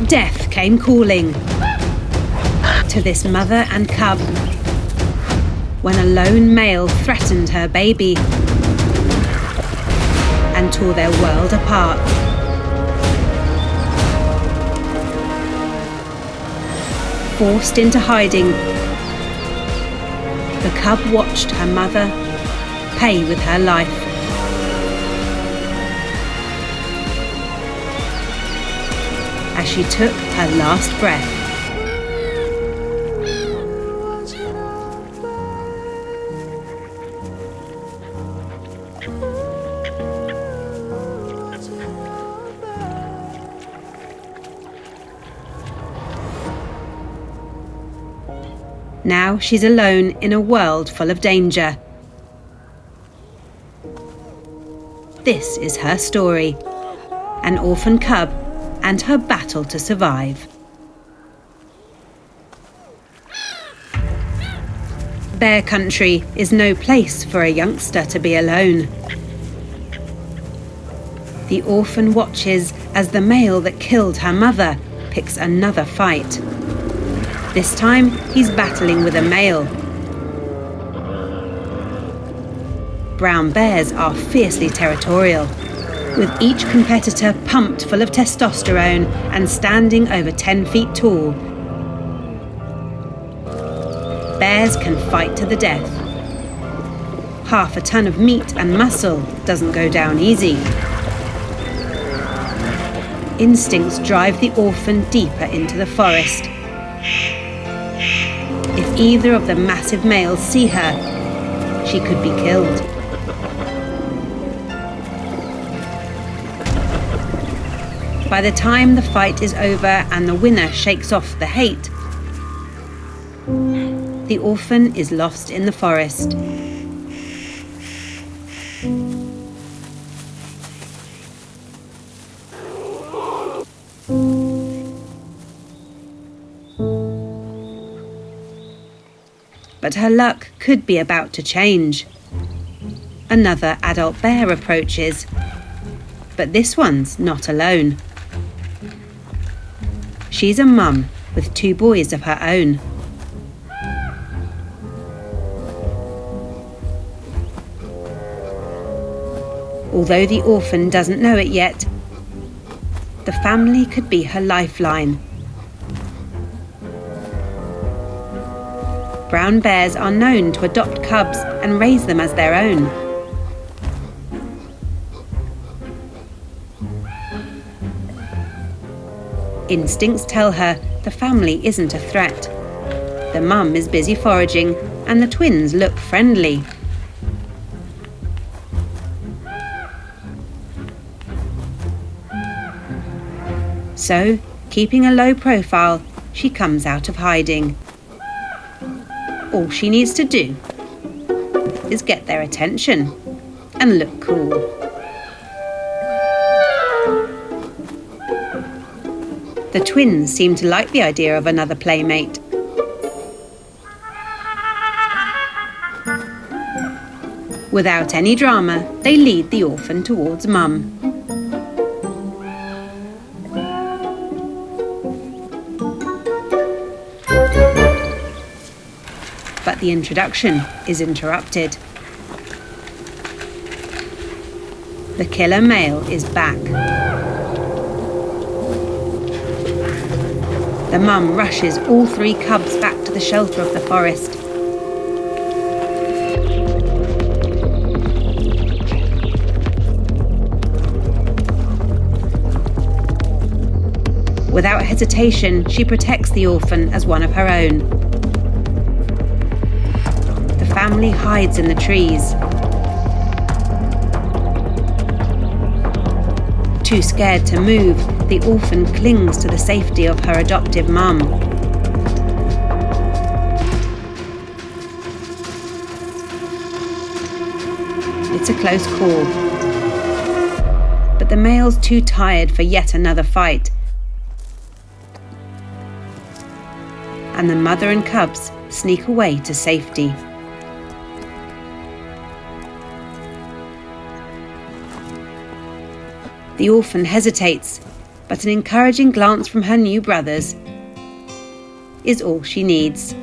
Death came calling to this mother and cub when a lone male threatened her baby and tore their world apart. Forced into hiding, the cub watched her mother pay with her life. As she took her last breath. Now she's alone in a world full of danger. This is her story, an orphan cub and her battle to survive. Bear country is no place for a youngster to be alone. The orphan watches as the male that killed her mother picks another fight. This time, he's battling with a male. Brown bears are fiercely territorial, with each competitor pumped full of testosterone and standing over 10 feet tall. Bears can fight to the death. Half a ton of meat and muscle doesn't go down easy. Instincts drive the orphan deeper into the forest. If either of the massive males see her, she could be killed. By the time the fight is over and the winner shakes off the hate, the orphan is lost in the forest. But her luck could be about to change. Another adult bear approaches, but this one's not alone. She's a mum with 2 boys of her own. Although the orphan doesn't know it yet, the family could be her lifeline. Brown bears are known to adopt cubs and raise them as their own. Instincts tell her the family isn't a threat. The mum is busy foraging and the twins look friendly. So, keeping a low profile, she comes out of hiding. All she needs to do is get their attention and look cool. The twins seem to like the idea of another playmate. Without any drama, they lead the orphan towards mum. But the introduction is interrupted. The killer male is back. The mum rushes all 3 cubs back to the shelter of the forest. Without hesitation, she protects the orphan as one of her own. The family hides in the trees. Too scared to move, the orphan clings to the safety of her adoptive mum. It's a close call. But the male's too tired for yet another fight. And the mother and cubs sneak away to safety. The orphan hesitates, but an encouraging glance from her new brothers is all she needs.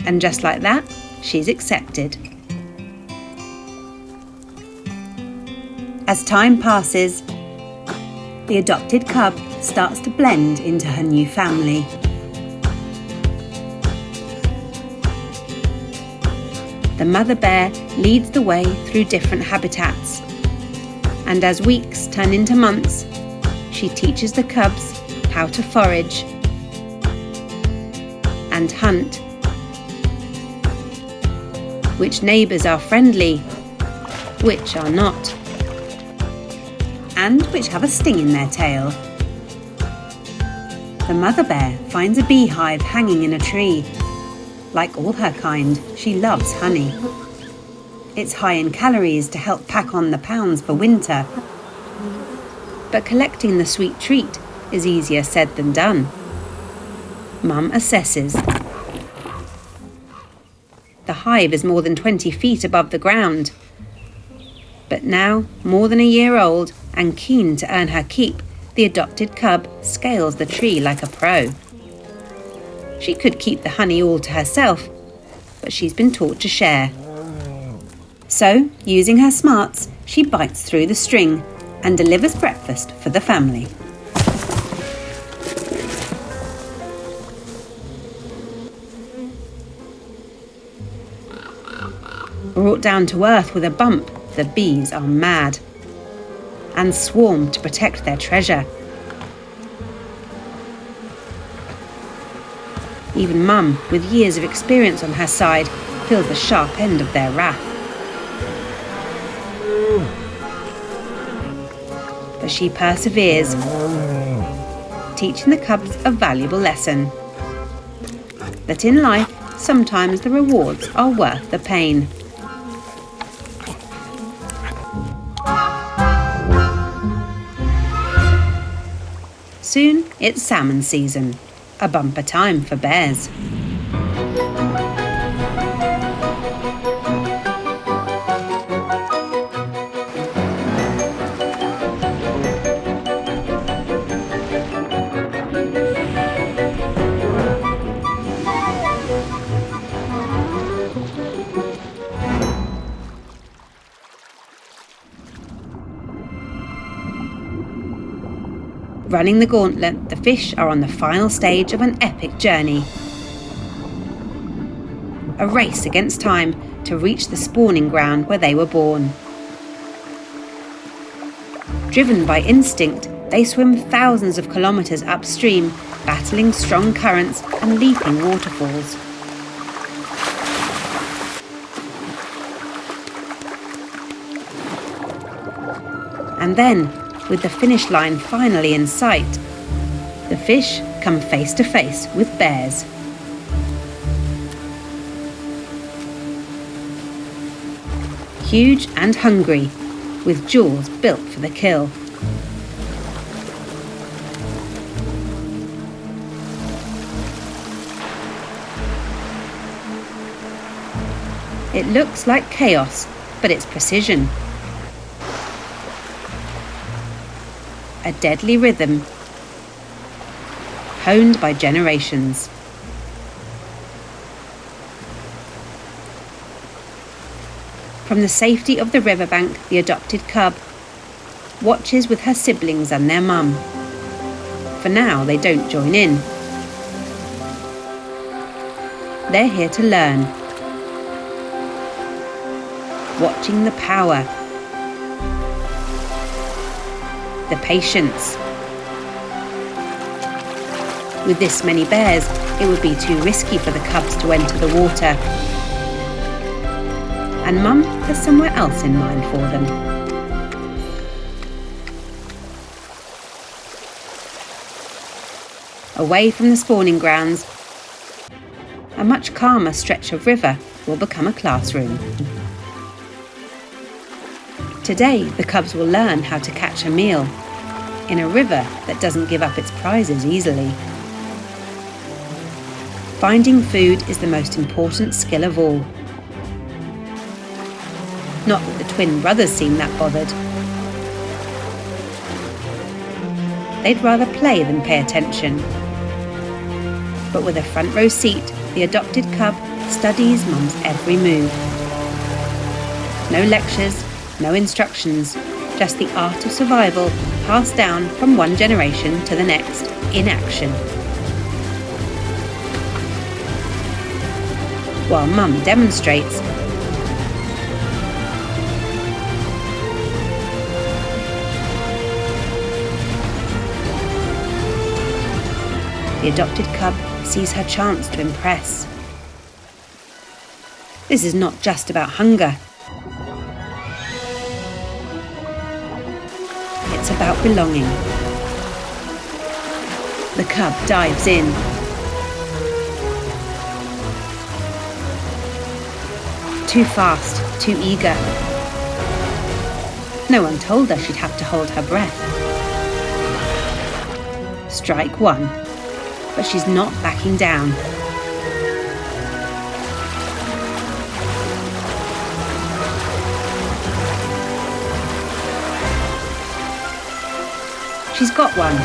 And just like that, she's accepted. As time passes, the adopted cub starts to blend into her new family. The mother bear leads the way through different habitats, and as weeks turn into months, she teaches the cubs how to forage and hunt, which neighbours are friendly, which are not, and which have a sting in their tail. The mother bear finds a beehive hanging in a tree. Like all her kind, she loves honey. It's high in calories to help pack on the pounds for winter. But collecting the sweet treat is easier said than done. Mum assesses. The hive is more than 20 feet above the ground. But now, more than a year old and keen to earn her keep, the adopted cub scales the tree like a pro. She could keep the honey all to herself, but she's been taught to share. So, using her smarts, she bites through the string and delivers breakfast for the family. Brought down to earth with a bump, the bees are mad and swarm to protect their treasure. Even Mum, with years of experience on her side, feels the sharp end of their wrath. But she perseveres, teaching the cubs a valuable lesson. That in life, sometimes the rewards are worth the pain. Soon it's salmon season, a bumper time for bears. Running the gauntlet, the fish are on the final stage of an epic journey. A race against time to reach the spawning ground where they were born. Driven by instinct, they swim thousands of kilometres upstream, battling strong currents and leaping waterfalls. And then, with the finish line finally in sight, the fish come face to face with bears. Huge and hungry, with jaws built for the kill. It looks like chaos, but it's precision. A deadly rhythm, honed by generations. From the safety of the riverbank, the adopted cub watches with her siblings and their mum. For now, they don't join in. They're here to learn, watching the power, the patience. With this many bears, it would be too risky for the cubs to enter the water. And Mum has somewhere else in mind for them. Away from the spawning grounds, a much calmer stretch of river will become a classroom. Today, the cubs will learn how to catch a meal in a river that doesn't give up its prizes easily. Finding food is the most important skill of all. Not that the twin brothers seem that bothered. they'd rather play than pay attention. But with a front row seat, the adopted cub studies Mum's every move. No lectures, no instructions, just the art of survival passed down from one generation to the next in action. While Mum demonstrates, the adopted cub sees her chance to impress. This is not just about hunger. It's about belonging. The cub dives in. Too fast, too eager. No one told her she'd have to hold her breath. Strike one, but she's not backing down. She's got one.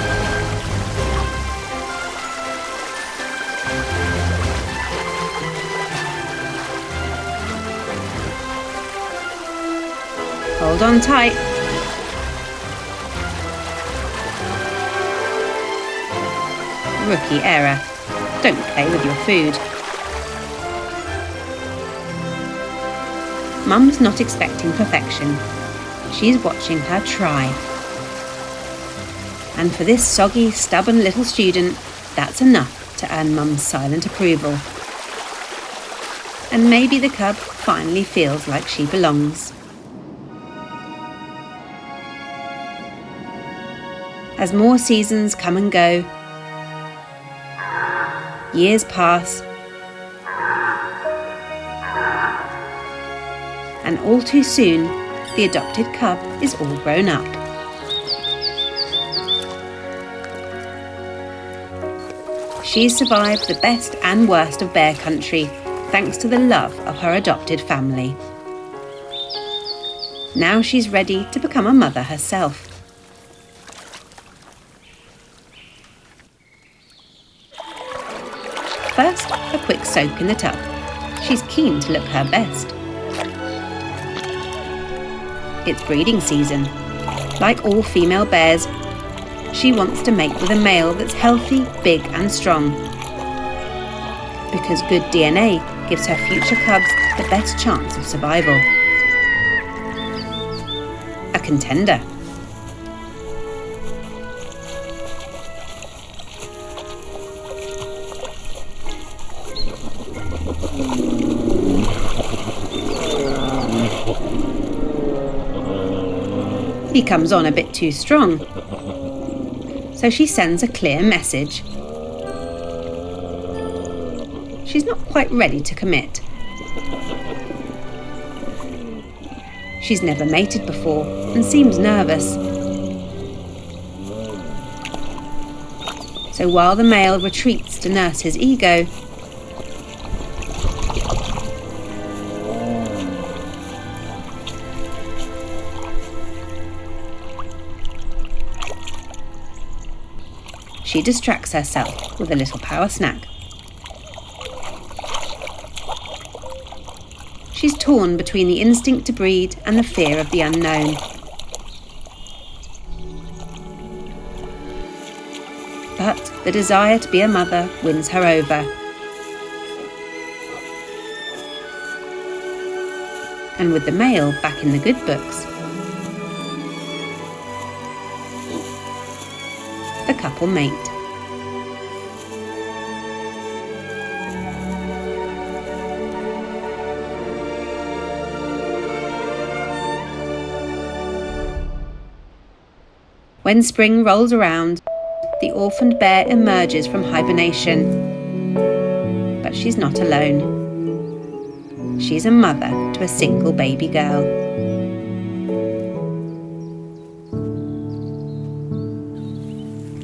Hold on tight. Rookie error. Don't play with your food. Mum's not expecting perfection. She's watching her try. And for this soggy, stubborn little student, that's enough to earn Mum's silent approval. And maybe the cub finally feels like she belongs. As more seasons come and go, years pass, and all too soon, the adopted cub is all grown up. She's survived the best and worst of bear country, thanks to the love of her adopted family. Now she's ready to become a mother herself. First, a quick soak in the tub. She's keen to look her best. It's breeding season. Like all female bears, she wants to mate with a male that's healthy, big and strong. Because good DNA gives her future cubs the best chance of survival. A contender. He comes on a bit too strong, so she sends a clear message. She's not quite ready to commit. She's never mated before and seems nervous. So while the male retreats to nurse his ego, she distracts herself with a little power snack. She's torn between the instinct to breed and the fear of the unknown. But the desire to be a mother wins her over. And with the male back in the good books, the couple mate. When spring rolls around, the orphaned bear emerges from hibernation. But she's not alone. She's a mother to a single baby girl.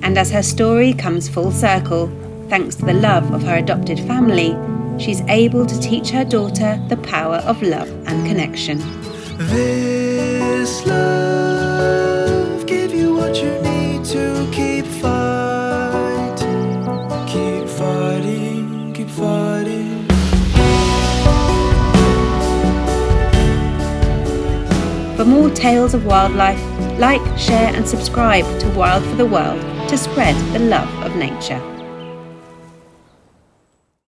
And as her story comes full circle, thanks to the love of her adopted family, she's able to teach her daughter the power of love and connection. This love give you what you need to keep For more tales of wildlife, like, share and subscribe to Wild for the World to spread the love of nature.